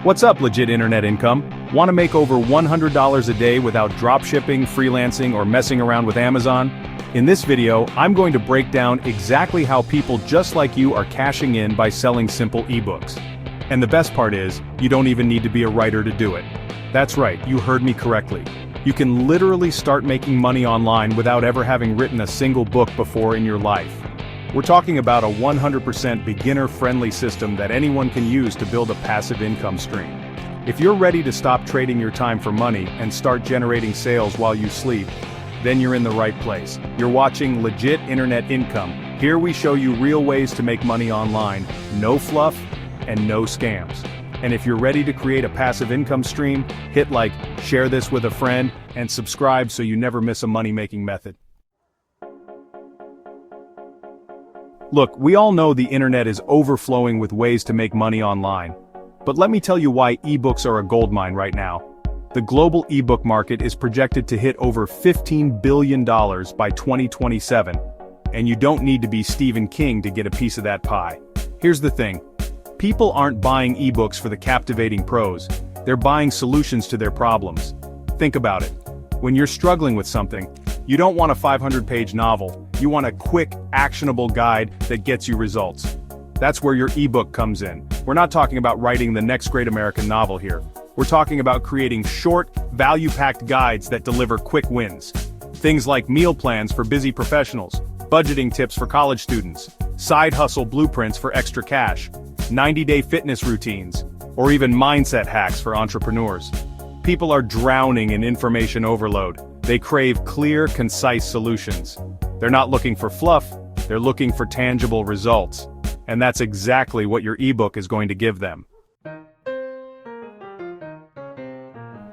What's up, legit internet income? Want to make over $100 a day without dropshipping, freelancing, or messing around with Amazon? In this video, I'm going to break down exactly how people just like you are cashing in by selling simple ebooks. And the best part is, you don't even need to be a writer to do it. That's right, you heard me correctly. You can literally start making money online without ever having written a single book before in your life. We're talking about a 100% beginner-friendly system that anyone can use to build a passive income stream. If you're ready to stop trading your time for money and start generating sales while you sleep, then you're in the right place. You're watching Legit Internet Income. Here we show you real ways to make money online, no fluff, and no scams. And if you're ready to create a passive income stream, hit like, share this with a friend, and subscribe so you never miss a money-making method. Look, we all know the internet is overflowing with ways to make money online. But let me tell you why ebooks are a goldmine right now. The global ebook market is projected to hit over $15 billion by 2027. And you don't need to be Stephen King to get a piece of that pie. Here's the thing. People aren't buying ebooks for the captivating prose. They're buying solutions to their problems. Think about it. When you're struggling with something, you don't want a 500-page novel. You want a quick, actionable guide that gets you results. That's where your ebook comes in. We're not talking about writing the next great American novel here. We're talking about creating short, value-packed guides that deliver quick wins. Things like meal plans for busy professionals, budgeting tips for college students, side hustle blueprints for extra cash, 90-day fitness routines, or even mindset hacks for entrepreneurs. People are drowning in information overload. They crave clear, concise solutions. They're not looking for fluff, they're looking for tangible results. And that's exactly what your ebook is going to give them.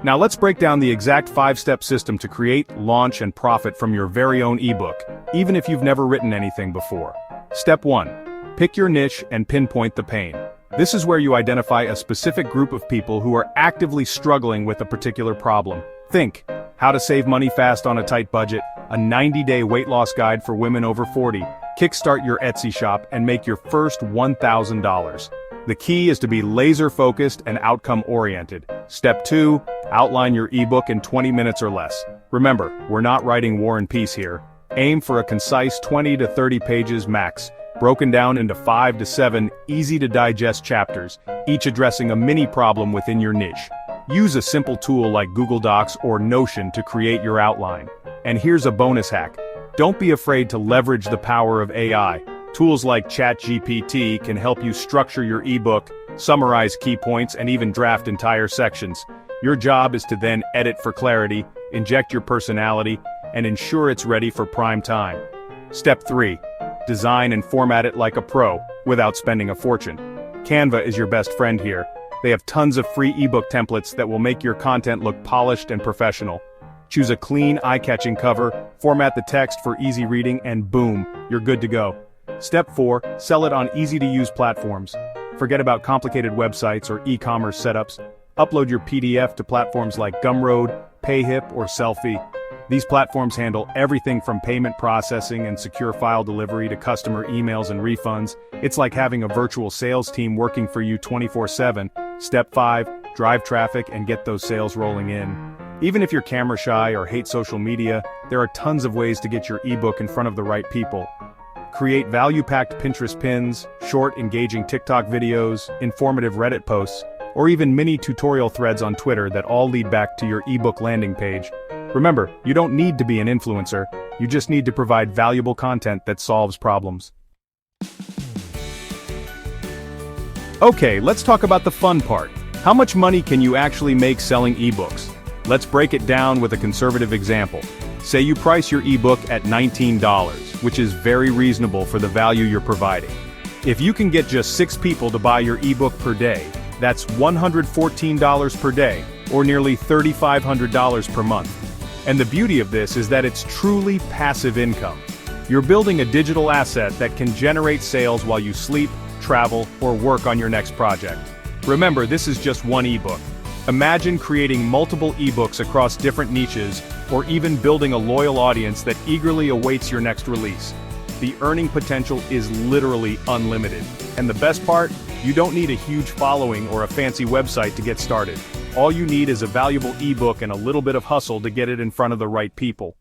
Now let's break down the exact 5-step system to create, launch, and profit from your very own ebook, even if you've never written anything before. Step 1. Pick your niche and pinpoint the pain. This is where you identify a specific group of people who are actively struggling with a particular problem. Think, how to save money fast on a tight budget, a 90-day weight loss guide for women over 40, kickstart your Etsy shop and make your first $1,000. The key is to be laser-focused and outcome-oriented. Step 2, outline your ebook in 20 minutes or less. Remember, we're not writing War and Peace here. Aim for a concise 20 to 30 pages max, broken down into 5 to 7 easy-to-digest chapters, each addressing a mini problem within your niche. Use a simple tool like Google Docs or Notion to create your outline. And here's a bonus hack. Don't be afraid to leverage the power of AI. Tools like ChatGPT can help you structure your ebook, summarize key points, and even draft entire sections. Your job is to then edit for clarity, inject your personality, and ensure it's ready for prime time. Step 3. Design and format it like a pro, without spending a fortune. Canva is your best friend here. They have tons of free ebook templates that will make your content look polished and professional. Choose a clean, eye-catching cover, format the text for easy reading, and boom, you're good to go. Step 4, sell it on easy-to-use platforms. Forget about complicated websites or e-commerce setups. Upload your PDF to platforms like Gumroad, Payhip, or Sellfy. These platforms handle everything from payment processing and secure file delivery to customer emails and refunds. It's like having a virtual sales team working for you 24/7. Step 5, drive traffic and get those sales rolling in. Even if you're camera shy or hate social media, there are tons of ways to get your ebook in front of the right people. Create value-packed Pinterest pins, short, engaging TikTok videos, informative Reddit posts, or even mini tutorial threads on Twitter that all lead back to your ebook landing page. Remember, you don't need to be an influencer, you just need to provide valuable content that solves problems. Okay, let's talk about the fun part. How much money can you actually make selling ebooks? Let's break it down with a conservative example. Say you price your ebook at $19, which is very reasonable for the value you're providing. If you can get just 6 people to buy your ebook per day, that's $114 per day, or nearly $3,500 per month. And the beauty of this is that it's truly passive income. You're building a digital asset that can generate sales while you sleep, travel, or work on your next project. Remember, this is just one ebook. Imagine creating multiple ebooks across different niches, or even building a loyal audience that eagerly awaits your next release. The earning potential is literally unlimited. And the best part? You don't need a huge following or a fancy website to get started. All you need is a valuable ebook and a little bit of hustle to get it in front of the right people.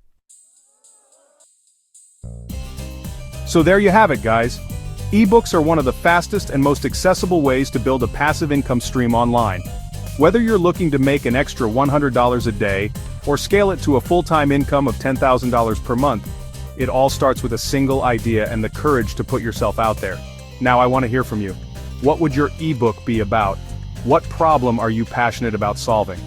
So there you have it, guys. Ebooks are one of the fastest and most accessible ways to build a passive income stream online. Whether you're looking to make an extra $100 a day, or scale it to a full-time income of $10,000 per month, it all starts with a single idea and the courage to put yourself out there. Now I want to hear from you. What would your ebook be about? What problem are you passionate about solving?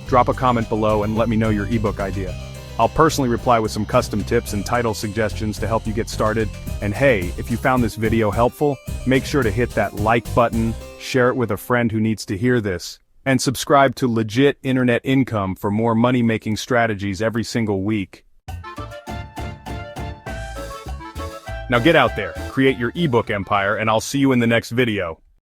Drop a comment below and let me know your ebook idea. I'll personally reply with some custom tips and title suggestions to help you get started. And hey, if you found this video helpful, make sure to hit that like button, share it with a friend who needs to hear this, and subscribe to Legit Internet Income for more money-making strategies every single week. Now get out there, create your ebook empire, and I'll see you in the next video.